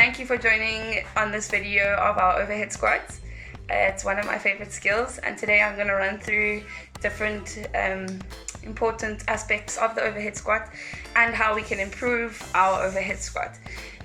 thank you for joining on this video of our overhead squats. It's one of my favorite skills, and today I'm going to run through different important aspects of the overhead squat and how we can improve our overhead squat.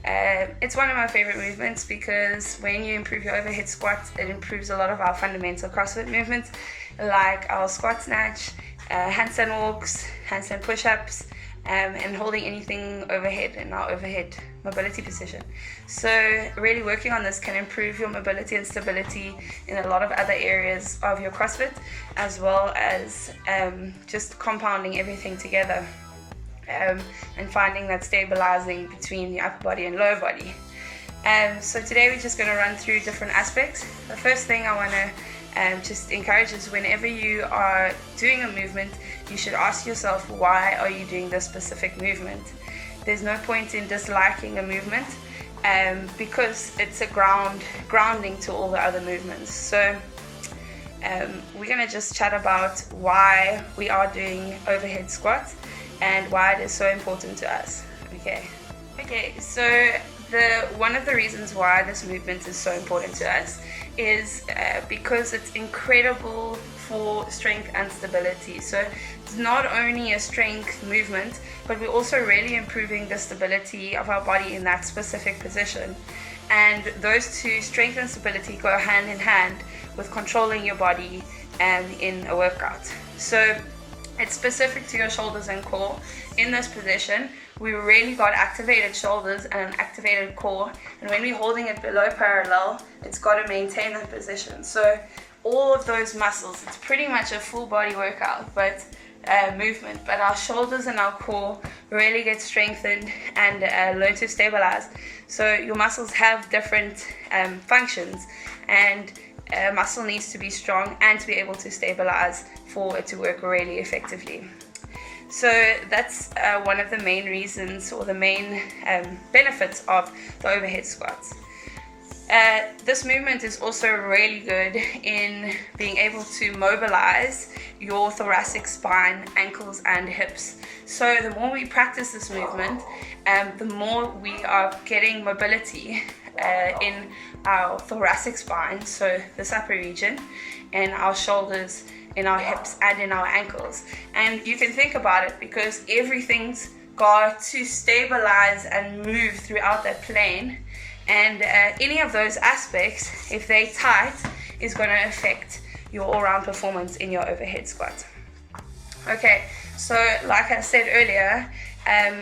It's one of my favorite movements because when you improve your overhead squat, it improves a lot of our fundamental CrossFit movements like our squat snatch, handstand walks, handstand push-ups, and holding anything overhead in our overhead mobility position. So really working on this can improve your mobility and stability in a lot of other areas of your CrossFit, as well as just compounding everything together and finding that stabilizing between the upper body and lower body. So today we're just going to run through different aspects. The first thing I want to just encourage is whenever you are doing a movement, you should ask yourself, why are you doing this specific movement? There's no point in disliking a movement because it's a grounding to all the other movements. So we're going to just chat about why we are doing overhead squats and why it is so important to us. Okay, so one of the reasons why this movement is so important to us is because it's incredible for strength and stability. So it's not only a strength movement, but we're also really improving the stability of our body in that specific position. And those two, strength and stability, go hand in hand with controlling your body in a workout. So it's specific to your shoulders and core. In this position, we really got activated shoulders and an activated core, and when we're holding it below parallel, it's got to maintain that position. So all of those muscles, it's pretty much a full body workout, but movement, but our shoulders and our core really get strengthened and learn to stabilize. So your muscles have different functions, and muscle needs to be strong and to be able to stabilize for it to work really effectively. So that's one of the main reasons, or the main benefits of the overhead squats. This movement is also really good in being able to mobilize your thoracic spine, ankles and hips. So the more we practice this movement, the more we are getting mobility in our thoracic spine, so this upper region, and our shoulders, in our hips and in our ankles. And you can think about it, because everything's got to stabilize and move throughout that plane, and any of those aspects, if they're tight, is going to affect your all-round performance in your overhead squat. Okay, so like I said earlier,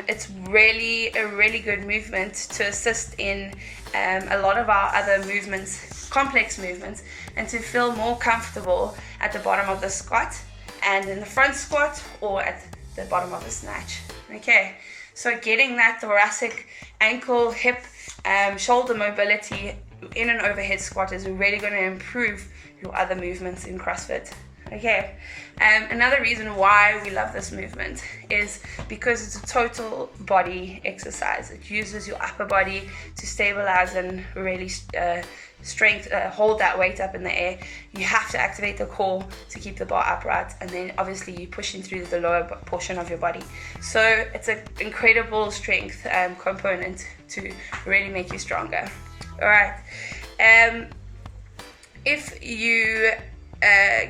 it's really a really good movement to assist in a lot of our other movements, complex movements, and to feel more comfortable at the bottom of the squat and in the front squat or at the bottom of the snatch. Okay, so getting that thoracic, ankle, hip, shoulder mobility in an overhead squat is really going to improve your other movements in CrossFit. Okay, another reason why we love this movement is because it's a total body exercise. It uses your upper body to stabilize and really hold that weight up in the air. You have to activate the core to keep the bar upright, and then obviously you're pushing through the lower portion of your body. So it's an incredible strength component to really make you stronger. All right, if you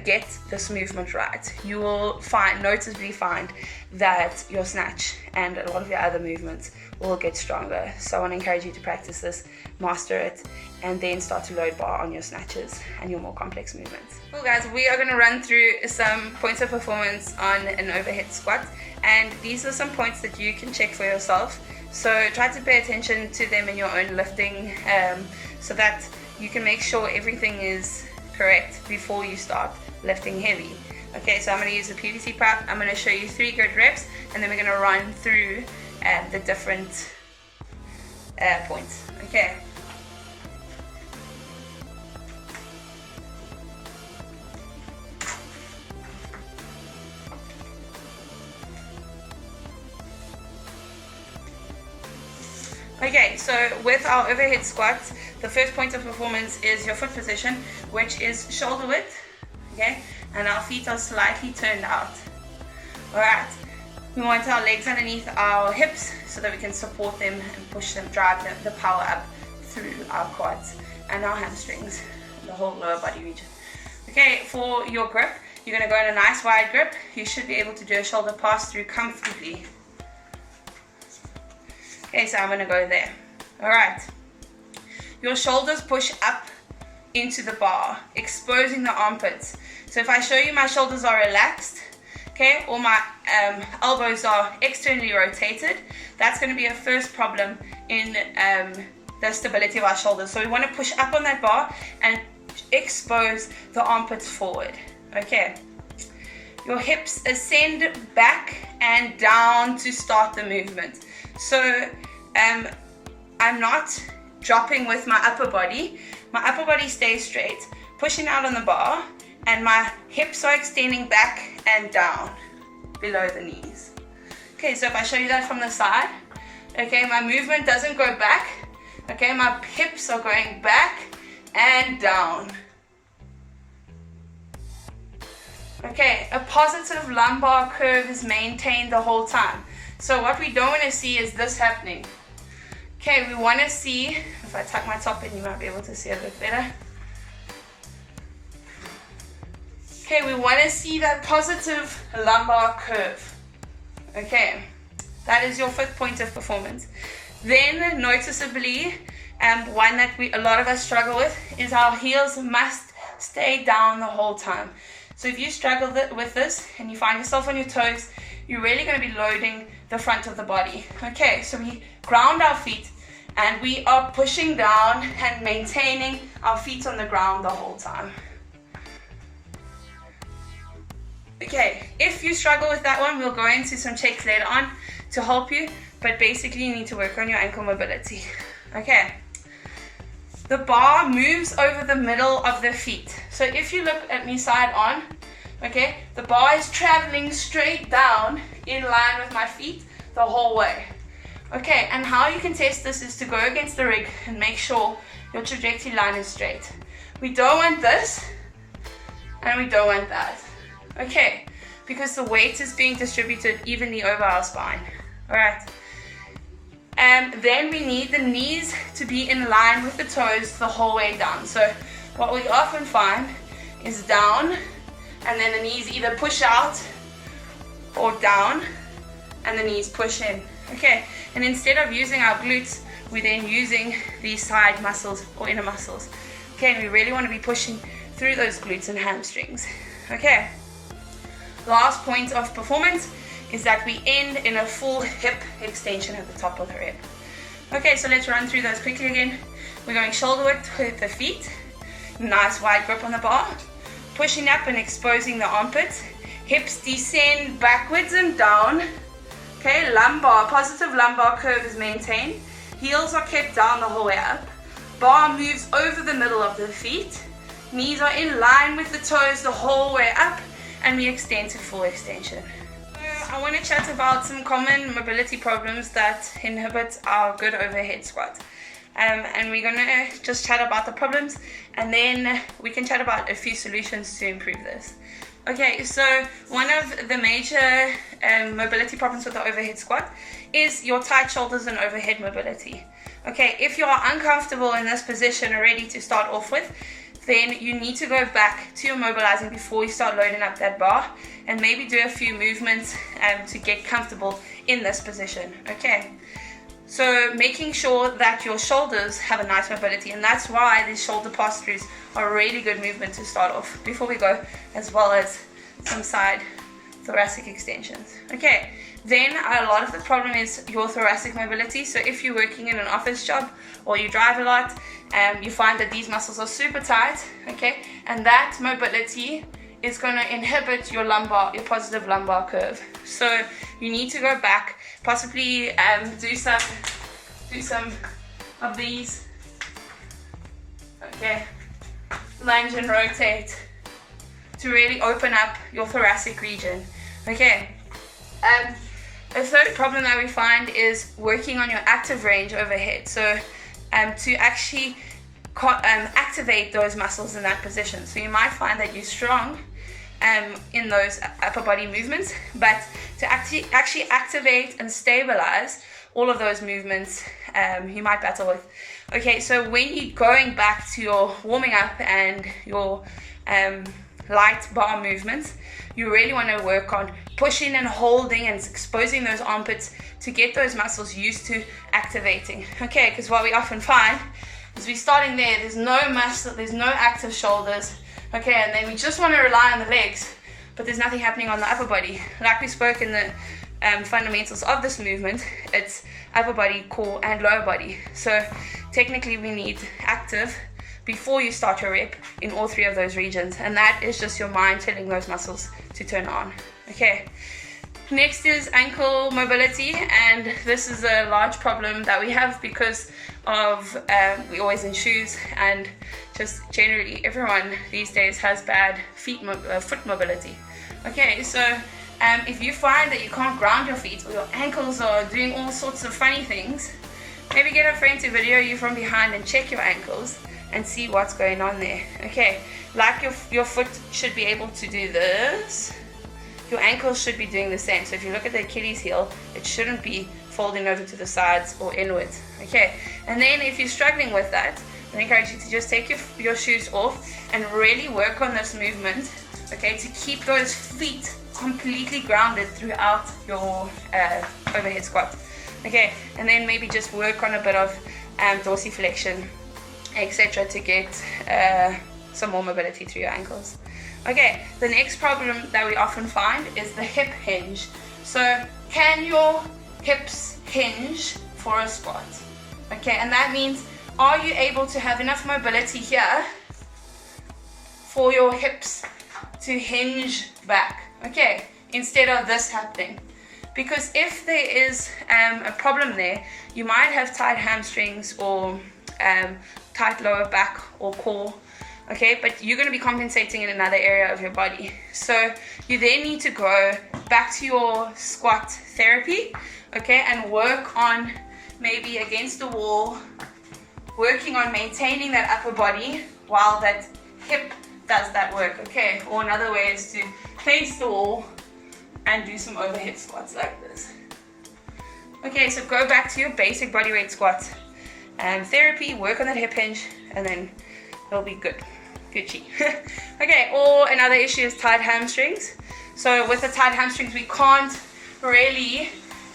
get this movement right, you will noticeably find that your snatch and a lot of your other movements will get stronger. So I want to encourage you to practice this, master it, and then start to load bar on your snatches and your more complex movements. Cool guys, we are going to run through some points of performance on an overhead squat, and these are some points that you can check for yourself. So try to pay attention to them in your own lifting so that you can make sure everything is correct before you start lifting heavy. Okay, so I'm going to use a PVC pipe. I'm going to show you 3 good reps, and then we're going to run through the different points. Okay. Okay, so with our overhead squats, the first point of performance is your foot position, which is shoulder width, okay, and our feet are slightly turned out. Alright, we want our legs underneath our hips so that we can support them and push them, drive the power up through our quads and our hamstrings, the whole lower body region. Okay, for your grip, you're going to go in a nice wide grip. You should be able to do a shoulder pass through comfortably. Okay, so I'm going to go there. Alright. Your shoulders push up into the bar, exposing the armpits. So if I show you my shoulders are relaxed, okay, or my elbows are externally rotated, that's going to be a first problem in the stability of our shoulders. So we want to push up on that bar and expose the armpits forward. Okay. Your hips ascend back and down to start the movement. So I'm not dropping with my upper body. My upper body stays straight, pushing out on the bar, and my hips are extending back and down below the knees. Okay, so if I show you that from the side, okay, my movement doesn't go back. Okay, my hips are going back and down. Okay, a positive lumbar curve is maintained the whole time. So what we don't want to see is this happening. Okay, we want to see, if I tuck my top in, you might be able to see a bit better. Okay, we want to see that positive lumbar curve. Okay, that is your fifth point of performance. Then, noticeably, one that a lot of us struggle with is our heels must stay down the whole time. So if you struggle with this and you find yourself on your toes, you're really going to be loading the front of the body. Okay, so we ground our feet and we are pushing down and maintaining our feet on the ground the whole time. Okay, if you struggle with that one, we'll go into some checks later on to help you, but basically you need to work on your ankle mobility. Okay, the bar moves over the middle of the feet. So if you look at me side on, okay, the bar is traveling straight down in line with my feet the whole way. Okay, and how you can test this is to go against the rig and make sure your trajectory line is straight. We don't want this, and we don't want that. Okay, because the weight is being distributed evenly over our spine. Alright. Then we need the knees to be in line with the toes the whole way down. So what we often find is down, and then the knees either push out or down, and the knees push in. Okay, and instead of using our glutes, we're then using these side muscles or inner muscles. Okay, and we really want to be pushing through those glutes and hamstrings. Okay. Last point of performance is that we end in a full hip extension at the top of the rib. Okay, so let's run through those quickly again. We're going shoulder width with the feet, nice wide grip on the bar, pushing up and exposing the armpits, hips descend backwards and down. Okay, lumbar, positive lumbar curve is maintained, heels are kept down the whole way up, bar moves over the middle of the feet, knees are in line with the toes the whole way up, and we extend to full extension. I want to chat about some common mobility problems that inhibit our good overhead squat. And we're going to just chat about the problems, and then we can chat about a few solutions to improve this. Okay, so one of the major mobility problems with the overhead squat is your tight shoulders and overhead mobility. Okay, if you are uncomfortable in this position already to start off with, then you need to go back to your mobilizing before you start loading up that bar, and maybe do a few movements to get comfortable in this position. Okay, so making sure that your shoulders have a nice mobility, and that's why these shoulder pass-throughs are a really good movement to start off before we go, as well as some side thoracic extensions. Okay, then a lot of the problem is your thoracic mobility. So if you're working in an office job or you drive a lot, you find that these muscles are super tight, okay, and that mobility is going to inhibit your lumbar, your positive lumbar curve. So you need to go back, possibly do some of these. Okay, lunge and rotate to really open up your thoracic region. Okay, a third problem that we find is working on your active range overhead. So to actually activate those muscles in that position. So you might find that you're strong in those upper body movements, but to actually activate and stabilize all of those movements, you might battle with Okay, so when you're going back to your warming up and your light bar movements, you really want to work on pushing and holding and exposing those armpits to get those muscles used to activating. Okay, because what we often find is we're starting there's no muscle, there's no active shoulders. Okay, and then we just want to rely on the legs, but there's nothing happening on the upper body. Like we spoke in the fundamentals of this movement, it's upper body, core, and lower body. So technically we need active before you start your rep in all three of those regions, and that is just your mind telling those muscles to turn on. Okay, next is ankle mobility, and this is a large problem that we have because of we're always in shoes, and just generally everyone these days has bad foot mobility. Okay, so if you find that you can't ground your feet or your ankles are doing all sorts of funny things, maybe get a friend to video you from behind and check your ankles and see what's going on there. Okay, like your foot should be able to do this, your ankles should be doing the same. So if you look at the Achilles heel, it shouldn't be folding over to the sides or inwards. Okay, and then if you're struggling with that, I encourage you to just take your shoes off and really work on this movement, okay, to keep those feet completely grounded throughout your overhead squat. Okay, and then maybe just work on a bit of dorsiflexion, etc., to get some more mobility through your ankles. Okay, the next problem that we often find is the hip hinge. So can your hips hinge for a squat? Okay, and that means, are you able to have enough mobility here for your hips to hinge back? Okay, instead of this happening. Because if there is a problem there, you might have tight hamstrings or tight lower back or core, okay, but you're going to be compensating in another area of your body. So you then need to go back to your squat therapy, okay, and work on maybe against the wall, working on maintaining that upper body while that hip does that work, okay. Or another way is to face the wall and do some overhead squats like this. Okay, so go back to your basic bodyweight squat therapy, work on that hip hinge, and then it'll be good. Gucci. Okay, or another issue is tight hamstrings. So with the tight hamstrings, we can't really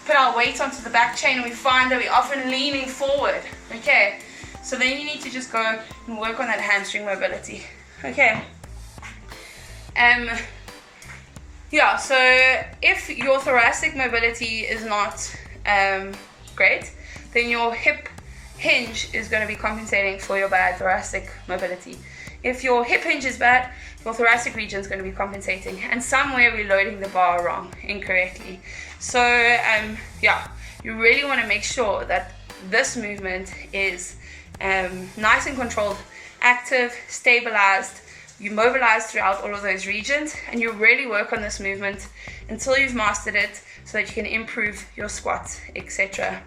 put our weight onto the back chain, and we find that we're often leaning forward. Okay, so then you need to just go and work on that hamstring mobility. Okay. Yeah, so if your thoracic mobility is not great, then your hip hinge is going to be compensating for your bad thoracic mobility. If your hip hinge is bad, your thoracic region is going to be compensating, and somewhere we're loading the bar wrong, incorrectly. So yeah, you really want to make sure that this movement is nice and controlled, active, stabilized. You mobilize throughout all of those regions, and you really work on this movement until you've mastered it so that you can improve your squats, etc.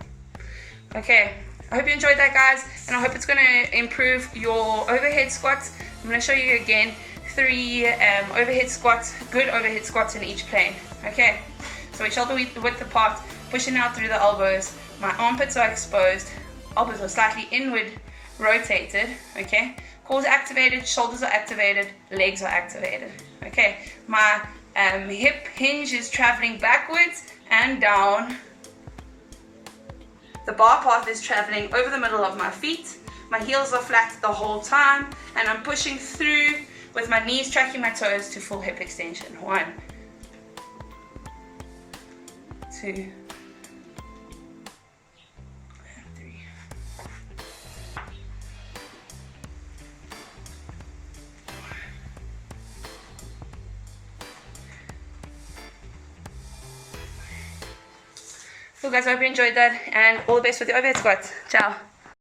Okay, I hope you enjoyed that, guys, and I hope it's going to improve your overhead squats. I'm going to show you again 3 overhead squats, good overhead squats in each plane. Okay, so we shoulder width apart, pushing out through the elbows. My armpits are exposed, elbows are slightly inward rotated, okay. Cores activated, shoulders are activated, legs are activated. Okay, my hip hinge is traveling backwards and down. The bar path is traveling over the middle of my feet. My heels are flat the whole time, and I'm pushing through with my knees tracking my toes to full hip extension. 1, 2, so guys, I hope you enjoyed that, and all the best with the overhead squats. Ciao.